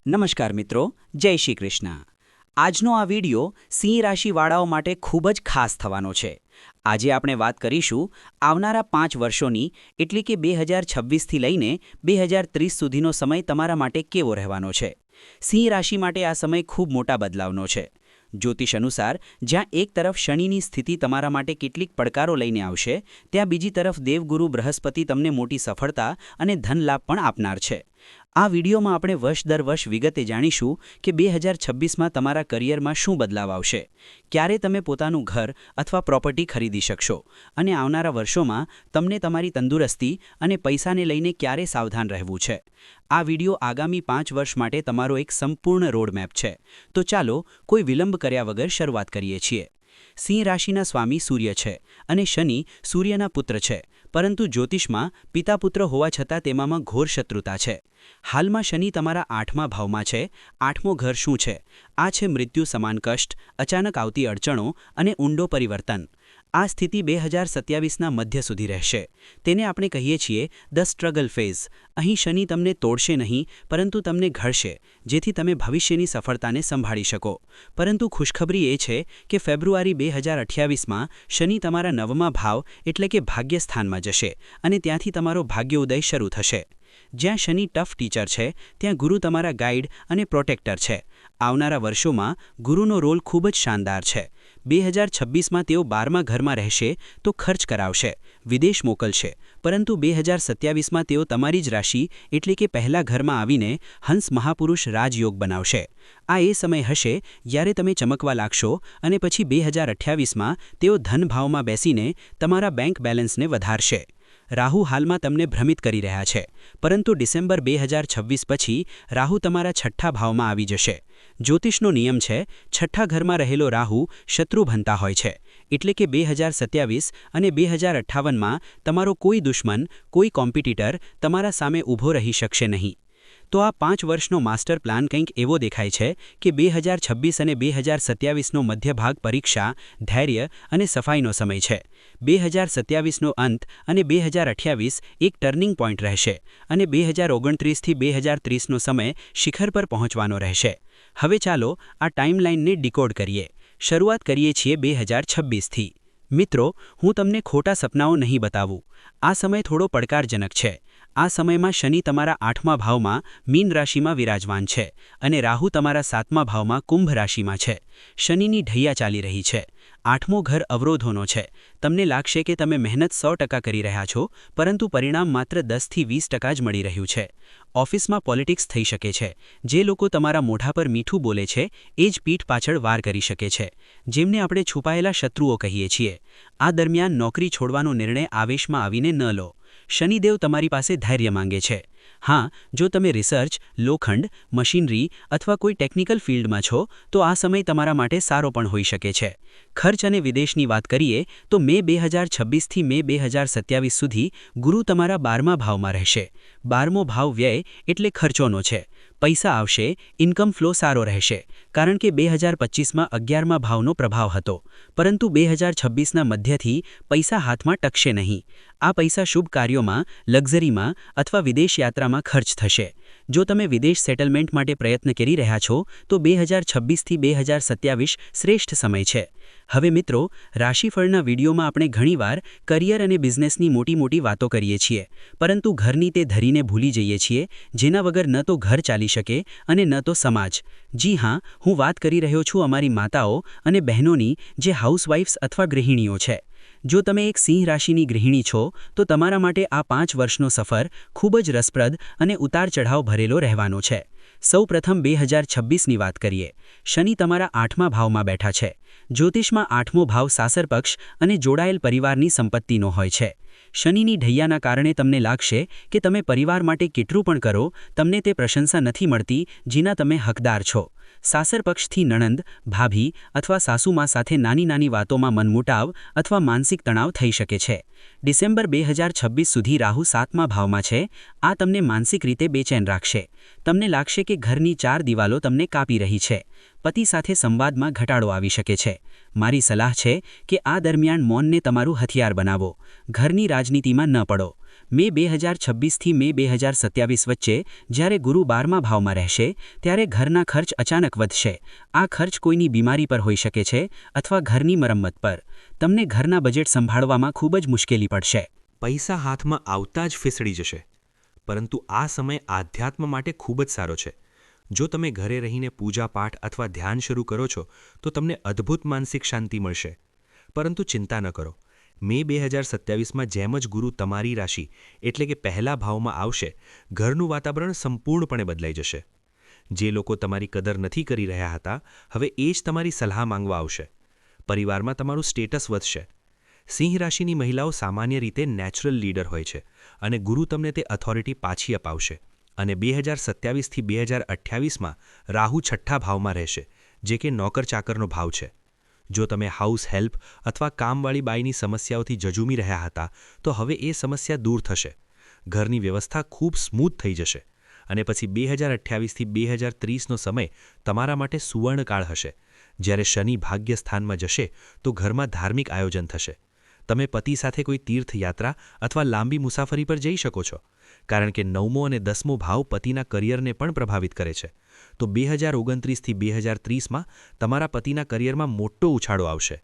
નમસ્કાર મિત્રો, જય શ્રી કૃષ્ણ। આજનો આ વિડિયો સિંહ રાશિવાળાઓ માટે ખૂબ જ ખાસ થવાનો છે। આજે આપણે વાત કરીશું આવનારા 5 વર્ષોની, એટલે કે 2026થી લઈને 2030 સુધીનો સમય તમારા માટે કેવો રહેવાનો છે। સિંહ રાશિ માટે આ સમય ખૂબ મોટા બદલાવનો છે। જ્યોતિષ અનુસાર જ્યાં એક તરફ શનિની સ્થિતિ તમારા માટે કેટલીક પડકારો લઈને આવશે, ત્યાં બીજી તરફ દેવગુરુ બૃહસ્પતિ તમને મોટી સફળતા અને ધનલાભ પણ આપનાર છે। આ વિડીયોમાં આપણે વર્ષ દર વર્ષ વિગતે જાણીશું કે 2026માં તમારા કરિયરમાં શું બદલાવ આવશે, ક્યારે તમે પોતાનું ઘર અથવા પ્રોપર્ટી ખરીદી શકશો અને આવનારા વર્ષોમાં તમને તમારી તંદુરસ્તી અને પૈસાને લઈને ક્યારે સાવધાન રહેવું છે। આ વિડીયો આગામી 5 વર્ષ માટે તમારો એક સંપૂર્ણ રોડમેપ છે। તો ચાલો કોઈ વિલંબ કર્યા વગર શરૂઆત કરીએ છીએ। સિંહ રાશિના સ્વામી સૂર્ય છે અને શનિ સૂર્યના પુત્ર છે, પરંતુ જ્યોતિષમાં પિતા પુત્ર હોવા છતાં તેમાં ઘોર શત્રુતા છે। હાલમાં શનિ તમારા 8મા ભાવમાં છે। 8મો ઘર શું છે? આ છે મૃત્યુ સમાન કષ્ટ, અચાનક આવતી અડચણો અને ઊંડો પરિવર્તન। આ સ્થિતિ 2027ના મધ્ય સુધી રહેશે। તેને આપણે કહીએ છીએ ધ સ્ટ્રગલ ફેઝ। અહીં શનિ તમને તોડશે નહીં, પરંતુ તમને ઘડશે, જેથી તમે ભવિષ્યની સફળતાને સંભાળી શકો। પરંતુ ખુશખબરી એ છે કે ફેબ્રુઆરી 2028માં શનિ તમારા 9મા ભાવ એટલે કે ભાગ્યસ્થાનમાં જશે અને ત્યાંથી તમારો ભાગ્યોદય શરૂ થશે। જ્યાં શનિ ટફ ટીચર છે, ત્યાં ગુરુ તમારા ગાઈડ અને પ્રોટેક્ટર છે। આવનારા વર્ષોમાં ગુરુનો રોલ ખૂબ જ શાનદાર છે। 2026માં તેઓ 12મા ઘરમાં રહેશે તો ખર્ચ કરાવશે, વિદેશ મોકલશે, પરંતુ 2027માં તેઓ તમારી જ રાશિ એટલે કે પહેલા ઘરમાં આવીને હંસ મહાપુરુષ રાજયોગ બનાવશે। આ એ સમય હશે જ્યારે તમે ચમકવા લાગશો અને પછી 2028માં તેઓ ધનભાવમાં બેસીને તમારા બેંક બેલેન્સને વધારશે। રાહુ હાલમાં તમને ભ્રમિત કરી રહ્યા છે, પરંતુ ડિસેમ્બર 2026 પછી રાહુ તમારા 6ઠ્ઠા ભાવમાં આવી જશે। જ્યોતિષનો નિયમ છે, 6ઠ્ઠા ઘરમાં રહેલો રાહુ શત્રુ બનતા હોય છે, એટલે કે 2027 અને 2058માં તમારો કોઈ દુશ્મન, કોઈ કોમ્પિટિટર તમારા સામે ઊભો રહી શકશે નહીં। તો આ 5 વર્ષનો માસ્ટર પ્લાન કંઈક એવો દેખાય છે કે 2026 અને 2027નો મધ્ય ભાગ પરીક્ષા, ધૈર્ય અને સફાઈનો સમય છે। 2027નો અંત અને 2028 એક ટર્નિંગ પોઈન્ટ રહેશે અને 2029થી 2030નો સમય શિખર પર પહોંચવાનો રહેશે। હવે ચાલો આ ટાઈમલાઈનને ડીકોડ કરીએ। શરૂઆત કરીએ છીએ 2026થી। મિત્રો, હું તમને ખોટા સપનાઓ નહીં બતાવું। આ સમય થોડો પડકારજનક છે। આ સમયમાં શનિ તમારા 8મા ભાવમાં મીન રાશિમાં વિરાજમાન છે અને રાહુ તમારા 7મા ભાવમાં કુંભ રાશિમાં છે। શનિની ઢૈયા ચાલી રહી છે। 8મો ઘર અવરોધોનો છે। તમને લાગશે કે તમે મહેનત 100% કરી રહ્યા છો, પરંતુ પરિણામ માત્ર 10થી 20% જ મળી રહ્યું છે। ઓફિસમાં પોલિટિક્સ થઈ શકે છે। જે લોકો તમારા મોઢા પર મીઠું બોલે છે, એ જ પીઠ પાછળ વાર કરી શકે છે, જેમને આપણે છુપાયેલા શત્રુઓ કહીએ છીએ। આ દરમિયાન નોકરી છોડવાનો નિર્ણય આવેશમાં આવીને ન લો। શનિદેવ તમારી પાસે ધૈર્ય માંગે છે। હા, જો તમે રિસર્ચ, લોખંડ, મશીનરી અથવા કોઈ ટેકનિકલ ફિલ્ડમાં છો, તો આ સમય તમારા માટે સારો પણ હોઈ શકે છે। ખર્ચ અને વિદેશની વાત કરીએ તો મે 2026થી મે 2027 સુધી ગુરુ તમારા 12મા ભાવમાં રહેશે। 12મો ભાવ વ્યય એટલે ખર્ચોનો છે। પૈસા આવશે, ઇન્કમ ફ્લો સારો રહેશે, કારણ કે 2025માં 11મા ભાવનો પ્રભાવ હતો, પરંતુ 2026ના મધ્યથી પૈસા હાથમાં ટકશે નહીં। આ પૈસા શુભ કાર્યોમાં, લક્ઝરીમાં અથવા વિદેશ યાત્રામાં ખર્ચ થશે। જો તમે વિદેશ સેટલમેન્ટ માટે પ્રયત્ન કરી રહ્યા છો, તો 2026થી 2027 શ્રેષ્ઠ સમય છે। હવે મિત્રો, રાશિફળના વિડીયોમાં આપણે ઘણીવાર કરિયર અને બિઝનેસની મોટી વાતો કરીએ છીએ, પરંતુ ઘરની તે ધરીને ભૂલી જઈએ છીએ, જેના વગર ન તો ઘર ચાલી શકે અને ન તો સમાજ। જી હા, હું વાત કરી રહ્યો છું અમારી માતાઓ અને બહેનોની, જે હાઉસવાઇફ્સ અથવા ગૃહિણીઓ છે। જો તમે એક સિંહ રાશિની ગૃહિણી છો, તો તમારા માટે આ 5 વર્ષનો સફર ખૂબ જ રસપ્રદ અને ઉતાર ચઢાવ ભરેલો રહેવાનો છે। સૌપ્રથમ 2026ની વાત કરીએ। શનિ તમારા 8મા ભાવમાં બેઠા છે। જ્યોતિષમાં 8મો ભાવ સાસર પક્ષ અને જોડાયેલ પરિવારની સંપત્તિનો હોય છે। શનિની ઢૈયાના કારણે તમને લાગશે કે તમે પરિવાર માટે કેટલું પણ કરો, તમને તે પ્રશંસા નથી મળતી જેના તમે હકદાર છો। સાસર પક્ષથી નણંદ, ભાભી અથવા સાસુમા સાથે નાની વાતોમાં મનમુટાવ અથવા માનસિક તણાવ થઈ શકે છે। ડિસેમ્બર 2026 સુધી રાહુ 7મા ભાવમાં છે। આ તમને માનસિક રીતે બેચેન રાખશે। તમને લાગશે કે ઘરની 4 દિવાલો તમને કાપી રહી છે। પતિ સાથે સંવાદમાં ઘટાડો આવી શકે છે। મારી સલાહ છે કે આ દરમિયાન મૌનને તમારું હથિયાર બનાવો। ઘરની રાજનીતિમાં ન પડો। મે 2026થી મે 2027 વચ્ચે જ્યારે ગુરુ 12મા ભાવમાં રહેશે ત્યારે ઘરના ખર્ચ અચાનક વધશે. આ ખર્ચ કોઈની બીમારી પર હોઈ શકે છે અથવા ઘરની મરમ્મત પર. તમને ઘરના બજેટ સંભાળવામાં ખૂબ જ મુશ્કેલી પડશે. પૈસા હાથમાં આવતા જ ફિસડી જશે. પરંતુ આ સમય આધ્યાત્મ માટે ખૂબ જ સારો છે. જો તમે ઘરે રહીને પૂજાપાઠ અથવા ધ્યાન શરૂ કરો છો તો તમને અદ્ભુત માનસિક શાંતિ મળશે. પરંતુ ચિંતા ન કરો. મે 2027માં જેમ જ ગુરુ તમારી રાશિ એટલે કે પહેલા ભાવમાં આવશે, ઘરનું વાતાવરણ સંપૂર્ણપણે બદલાઈ જશે. જે લોકો તમારી કદર નથી કરી રહ્યા હતા, હવે એ જ તમારી સલાહ માંગવા આવશે. પરિવારમાં તમારું સ્ટેટસ વધશે. સિંહ રાશિની મહિલાઓ સામાન્ય રીતે નેચરલ લીડર હોય છે અને ગુરુ તમને તે ઓથોરિટી પાછી અપાવશે. અને 2027થી 2028માં રાહુ છઠ્ઠા ભાવમાં રહેશે, જે કે નોકર-ચાકરનો ભાવ છે. જો તમે હાઉસ હેલ્પ અથવા કામવાળી બાઈની સમસ્યાઓથી જજુમી રહ્યા હતા, તો હવે એ સમસ્યા દૂર થશે. ઘરની વ્યવસ્થા ખૂબ સ્મૂથ થઈ જશે. અને પછી 2028થી 2030નો સમય તમારા માટે સુવર્ણકાળ હશે. જ્યારે શનિ ભાગ્ય સ્થાનમાં જશે તો ઘરમાં ધાર્મિક આયોજન થશે. તમે પતિ સાથે કોઈ તીર્થયાત્રા અથવા લાંબી મુસાફરી પર જઈ શકો છો. કારણ કે 9મો અને 10મો ભાવ પતિના કરિયરને પણ પ્રભાવિત કરે છે. તો 2029થી 2030માં તમારા પતિના કરિયરમાં મોટો ઉછાળો આવશે,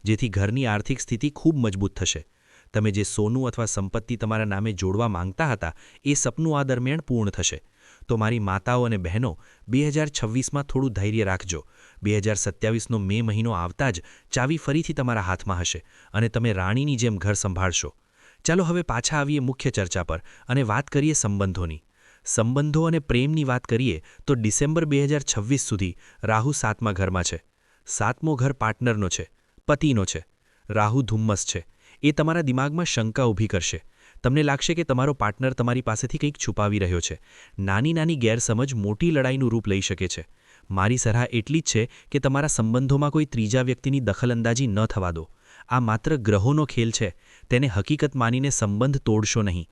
જેથી ઘરની આર્થિક સ્થિતિ ખૂબ મજબૂત થશે. તમે જે સોનું અથવા સંપત્તિ તમારા નામે જોડવા માંગતા હતા, એ સપનું આ દરમિયાન પૂર્ણ થશે. તો મારી માતાઓ અને બહેનો, 2026માં થોડું ધૈર્ય રાખજો. 2027નો મે મહિનો આવતા જ ચાવી ફરીથી તમારા હાથમાં હશે અને તમે રાણીની જેમ ઘર સંભાળશો. ચાલો હવે પાછા આવીએ મુખ્ય ચર્ચા પર અને વાત કરીએ સંબંધોની. સંબંધો અને પ્રેમની વાત કરીએ તો ડિસેમ્બર 2026 સુધી રાહુ 7મા ઘરમાં છે. 7મો ઘર પાર્ટનરનો છે, પતિનો છે. રાહુ ધુમ્મસ છે. એ તમારા દિમાગમાં શંકા ઊભી કરશે. તમને લાગશે કે તમારો પાર્ટનર તમારી પાસેથી કંઈક છુપાવી રહ્યો છે. નાની નાની ગેરસમજ મોટી લડાઈનું રૂપ લઈ શકે છે. મારી સલાહ એટલી જ છે કે તમારા સંબંધોમાં કોઈ ત્રીજા વ્યક્તિની દખલઅંદાજી ન થવા દો. આ માત્ર ગ્રહોનો ખેલ છે. તેને હકીકત માનીને સંબંધ તોડશો નહીં.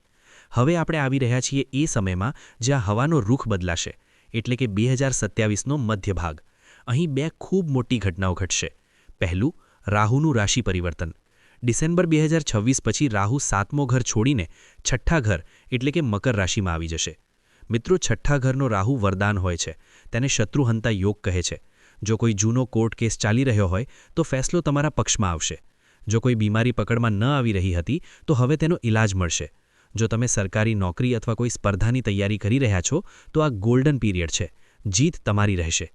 હવે આપણે આવી રહ્યા છીએ એ સમયમાં જ્યાં હવાનો રૂખ બદલાશે, એટલે કે 2027નો મધ્ય ભાગ. અહીં બે ખૂબ મોટી ઘટનાઓ ઘટશે. પહેલું, રાહુનું રાશિ પરિવર્તન. ડિસેમ્બર 2026 પછી રાહુ 7મો ઘર છોડીને છઠ્ઠા ઘર એટલે કે મકર રાશિમાં આવી જશે. મિત્રો, છઠ્ઠા ઘરનો રાહુ વરદાન હોય છે. તેને શત્રુહંતા યોગ કહે છે. જો કોઈ જૂનો કોર્ટ કેસ ચાલી રહ્યો હોય તો ફેસલો તમારા પક્ષમાં આવશે. જો કોઈ બીમારી પકડમાં ન આવી રહી હતી તો હવે તેનો ઇલાજ મળશે. જો તમે સરકારી નોકરી અથવા કોઈ સ્પર્ધાની તૈયારી કરી રહ્યા છો તો આ ગોલ્ડન પીરિયડ છે. જીત તમારી રહેશે.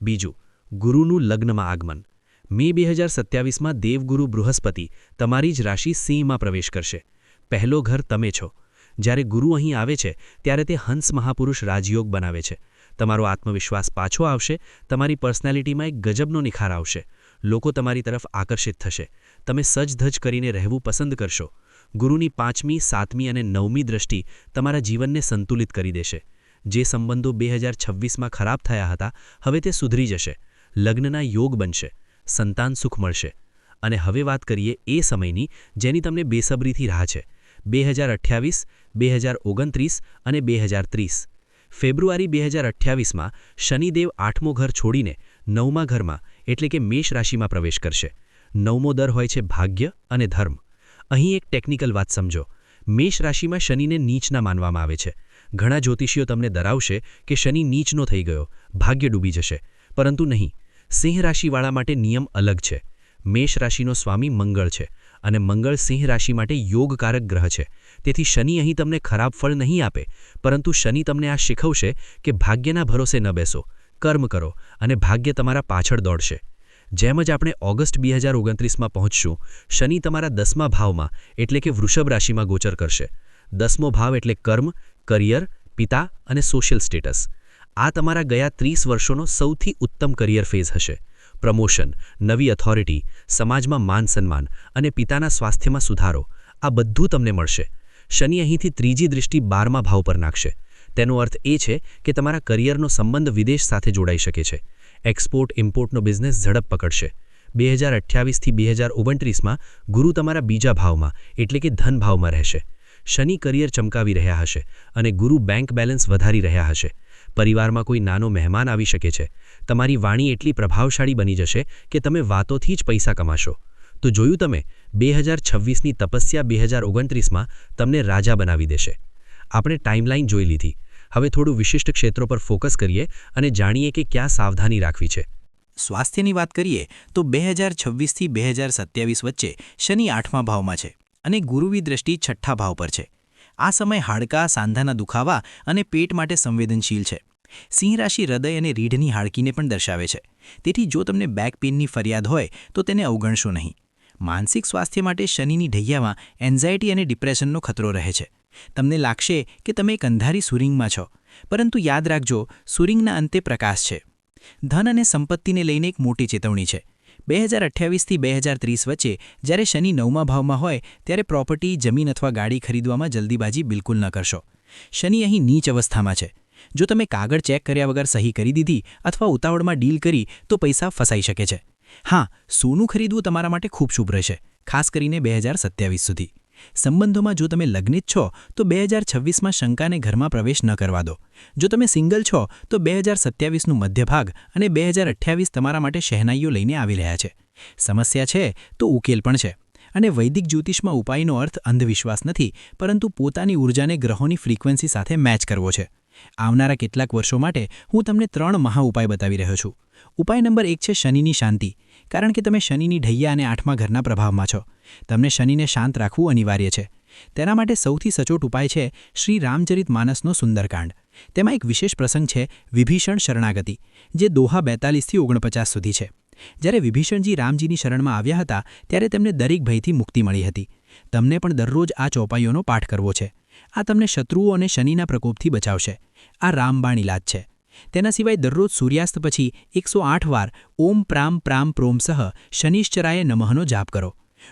બીજું, ગુરુનું લગ્નમાં આગમન. મે 2027માં દેવગુરુ બૃહસ્પતિ તમારી જ રાશિ સિંહમાં પ્રવેશ કરશે. પહેલો ઘર તમે છો. જ્યારે ગુરુ અહીં આવે છે ત્યારે તે હંસ મહાપુરુષ રાજયોગ બનાવે છે. તમારો આત્મવિશ્વાસ પાછો આવશે. તમારી પર્સનાલિટીમાં એક ગજબનો નિખાર આવશે. લોકો તમારી તરફ આકર્ષિત થશે. તમે સજધજ કરીને રહેવું પસંદ કરશો. ગુરુની 5મી, 7મી અને 9મી દ્રષ્ટિ તમારા જીવનને સંતુલિત કરી દેશે. જે સંબંધો 2026માં ખરાબ થયા હતા, હવે તે સુધરી જશે. લગ્નના યોગ બનશે. સંતાન સુખ મળશે. અને હવે વાત કરીએ એ સમયની જેની તમને બેસબરીથી રાહ છે. 2028, 2029 અને 2030. ફેબ્રુઆરી 2028માં શનિદેવ 8મો ઘર છોડીને 9મા ઘરમાં એટલે કે મેષ રાશિમાં પ્રવેશ કરશે. 9મો દર હોય છે ભાગ્ય અને ધર્મ. અહીં એક ટેકનિકલ વાત સમજો. મેષ રાશિમાં શનિને નીચના માનવામાં આવે છે. ઘણા જ્યોતિષીઓ તમને ડરાવશે કે શનિ નીચનો થઈ ગયો, ભાગ્ય ડૂબી જશે. પરંતુ નહીં. સિંહ રાશિવાળા માટે નિયમ અલગ છે. મેષ રાશિનો સ્વામી મંગળ છે અને મંગળ સિંહ રાશિ માટે યોગકારક ગ્રહ છે. તેથી શનિ અહીં તમને ખરાબ ફળ નહીં આપે, પરંતુ શનિ તમને આ શીખવશે કે ભાગ્યના ભરોસે ન બેસો, કર્મ કરો અને ભાગ્ય તમારા પાછળ દોડશે. જેમ જ આપણે ઓગસ્ટ 2029માં પહોંચશું, શનિ તમારા 10મા ભાવમાં એટલે કે વૃષભ રાશિમાં ગોચર કરશે. 10મો ભાવ એટલે કર્મ, કરિયર, પિતા અને સોશિયલ સ્ટેટસ. આ તમારા ગયા 30 વર્ષોનો સૌથી ઉત્તમ કરિયર ફેઝ હશે. પ્રમોશન, નવી ઓથોરિટી, સમાજમાં માન સન્માન અને પિતાના સ્વાસ્થ્યમાં સુધારો, આ બધું તમને મળશે. શનિ અહીંથી ત્રીજી દૃષ્ટિ 12મા ભાવ પર નાખશે. તેનો અર્થ એ છે કે તમારા કરિયરનો સંબંધ વિદેશ સાથે જોડાઈ શકે છે. એક્સપોર્ટ ઇમ્પોર્ટનો બિઝનેસ ઝડપ પકડશે. 2028થી 2029માં ગુરુ તમારા બીજા ભાવમાં એટલે કે ધન ભાવમાં રહેશે. શનિ કરિયર ચમકાવી રહ્યા હશે અને ગુરુ બેંક બેલેન્સ વધારી રહ્યા હશે. પરિવારમાં કોઈ નાનો મહેમાન આવી શકે છે. તમારી વાણી એટલી પ્રભાવશાળી બની જશે કે તમે વાતોથી જ પૈસા કમાશો. તો જોયું તમે 2026ની તપસ્યા 2029માં તમને રાજા બનાવી દેશે. આપણે ટાઈમલાઈન જોઈ લીધી. હવે થોડું વિશિષ્ટ ક્ષેત્રો પર ફોકસ કરીએ અને જાણીએ કે ક્યાં સાવધાની રાખવી છે. સ્વાસ્થ્યની વાત કરીએ તો 2026થી 2027 વચ્ચે શનિ 8મા ભાવમાં છે અને ગુરુની દ્રષ્ટિ 6ઠ્ઠા ભાવ પર છે. આ સમય હાડકાં, સાંધાના દુખાવા અને પેટ માટે સંવેદનશીલ છે. સિંહ રાશિ હૃદય અને રીઢની હાડકીને પણ દર્શાવે છે. તેથી જો તમને બેક પેઇનની ફરિયાદ હોય તો તેને અવગણશો નહીં. માનસિક સ્વાસ્થ્ય માટે શનિની ઢૈયામાં એન્ઝાયટી અને ડિપ્રેશનનો ખતરો રહે છે. તમને લાગશે કે તમે એક અંધારી સુરિંગમાં છો, પરંતુ યાદ રાખજો, સુરિંગના અંતે પ્રકાશ છે. ધન અને સંપત્તિને લઈને એક મોટી ચેતવણી છે. 2028થી 2030 વચ્ચે જ્યારે શનિ 9મા ભાવમાં હોય ત્યારે પ્રોપર્ટી, જમીન અથવા ગાડી ખરીદવામાં જલ્દીબાજી બિલકુલ ન કરશો. શનિ અહીં નીચ અવસ્થામાં છે. જો તમે કાગળ ચેક કર્યા વગર સહી કરી દીધી અથવા ઉતાવળમાં ડીલ કરી તો પૈસા ફસાઈ શકે છે. હા, સોનું ખરીદવું તમારા માટે ખૂબ શુભ રહેશે, ખાસ કરીને 2027 સુધી. સંબંધોમાં જો તમે લગ્નિત છો તો 2026માં શંકાને ઘરમાં પ્રવેશ ન કરવા દો. જો તમે સિંગલ છો તો 2027નું મધ્યભાગ અને 2028 તમારા માટે શહેનાઈઓ લઈને આવી રહ્યા છે. સમસ્યા છે તો ઉકેલ પણ છે. અને વૈદિક જ્યોતિષમાં ઉપાયનો અર્થ અંધવિશ્વાસ નથી, પરંતુ પોતાની ઊર્જાને ગ્રહોની ફ્રીક્વન્સી સાથે મેચ કરવો છે. આવનારા કેટલાક વર્ષો માટે હું તમને 3 મહા ઉપાય બતાવી રહ્યો છું. ઉપાય નંબર 1 છે શનિની શાંતિ. કારણ કે તમે શનિની ઢૈયા અને 8મા ઘરના પ્રભાવમાં છો, તમને શનિને શાંત રાખવું અનિવાર્ય છે. તેના માટે સૌથી સચોટ ઉપાય છે શ્રી રામચરિત માનસનો સુંદરકાંડ. તેમાં એક વિશેષ પ્રસંગ છે વિભીષણ શરણાગતિ, જે દોહા 42થી 49 સુધી છે. જ્યારે વિભીષણજી રામજીની શરણમાં આવ્યા હતા ત્યારે તેમને દરેક ભયથી મુક્તિ મળી હતી. તમને પણ દરરોજ આ ચોપાઈઓનો પાઠ કરવો છે. આ તમને શત્રુઓ અને શનિના પ્રકોપથી બચાવશે. આ રામબાણ ઇલાજ છે. તેના સિવાય દરરોજ સૂર્યાસ્ત પછી 108 વાર ઓમ પ્રામ પ્રામ પ્રોમસઃ શનિશ્ચરાય નમઃનો જાપ કરો.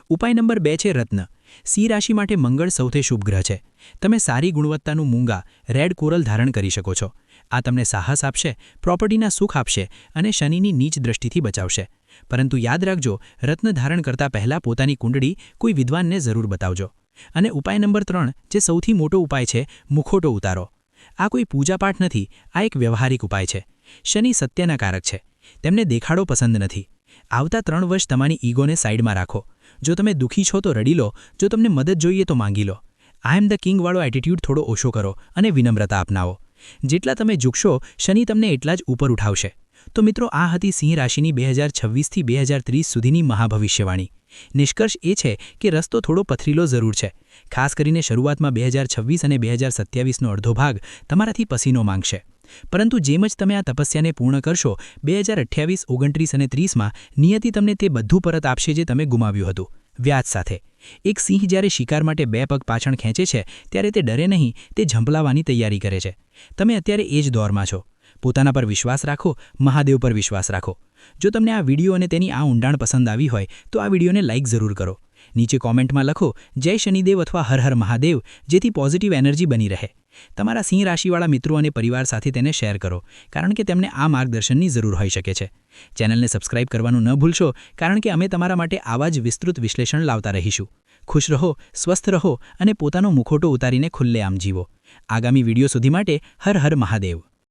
ઉપાય નંબર 2 છે રત્ન. સિંહ રાશિ માટે મંગળ સૌથી શુભ ગ્રહ છે. તમે સારી ગુણવત્તાનું મૂંગા, રેડ કોરલ ધારણ કરી શકો છો. આ તમને સાહસ આપશે, પ્રોપર્ટીના સુખ આપશે અને શનિની નીચ દ્રષ્ટિથી બચાવશે. પરંતુ યાદ રાખજો, રત્ન ધારણ કરતા પહેલાં પોતાની કુંડળી કોઈ વિદ્વાનને જરૂર બતાવજો. અને ઉપાય નંબર 3, જે સૌથી મોટો ઉપાય છે, મુખોટો ઉતારો. આ કોઈ પૂજાપાઠ નથી, આ એક વ્યવહારિક ઉપાય છે. શનિ સત્યના કારક છે. તેમને દેખાડો પસંદ નથી. આવતા 3 વર્ષ તમારી ઈગોને સાઈડમાં રાખો. જો તમે દુઃખી છો તો રડી લો, જો તમને મદદ જોઈએ તો માંગી લો. આઈ એમ ધ કિંગ વાળો એટીટ્યૂડ થોડો ઓછો કરો અને વિનમ્રતા અપનાવો. જેટલા તમે ઝૂકશો, શનિ તમને એટલા જ ઉપર ઉઠાવશે. તો મિત્રો, આ હતી સિંહ રાશિની 2026થી 2030 સુધીની મહાભવિષ્યવાણી. નિષ્કર્ષ એ છે કે રસ્તો થોડો પથરીલો જરૂર છે. ખાસ કરીને શરૂઆતમાં 2026 અને 2027નો અડધો ભાગ તમારાથી પસીનો માંગશે. પરંતુ જેમ જ તમે આ તપસ્યાને પૂર્ણ કરશો, 2028, 29 અને 30માં નિયતિ તમને તે બધું પરત આપશે જે તમે ગુમાવ્યું હતું, વ્યાજ સાથે. એક સિંહ જ્યારે શિકાર માટે 2 પગ પાછળ ખેંચે છે ત્યારે તે ડરે નહીં, તે ઝંપલાવવાની તૈયારી કરે છે. તમે અત્યારે એ જ દોરમાં છો. પોતાના પર વિશ્વાસ રાખો, મહાદેવ પર વિશ્વાસ રાખો. જો તમને આ વિડીયો અને તેની આ ઊંડાણ પસંદ આવી હોય તો આ વિડીયોને લાઇક જરૂર કરો. નીચે કોમેન્ટમાં લખો જય શનિદેવ અથવા હર હર મહાદેવ, જેથી પોઝિટિવ એનર્જી બની રહે. તમારા સિંહ રાશિવાળા મિત્રો અને પરિવાર સાથે તેને શેર કરો, કારણ કે તેમને આ માર્ગદર્શનની જરૂર હોઈ શકે છે. ચેનલને સબસ્ક્રાઇબ કરવાનું ન ભૂલશો, કારણ કે અમે તમારા માટે આવા જ વિસ્તૃત વિશ્લેષણ લાવતા રહીશું. ખુશ રહો, સ્વસ્થ રહો અને પોતાનો મુખોટો ઉતારીને ખુલ્લેઆમ જીવો. આગામી વિડીયો સુધી માટે હર હર મહાદેવ.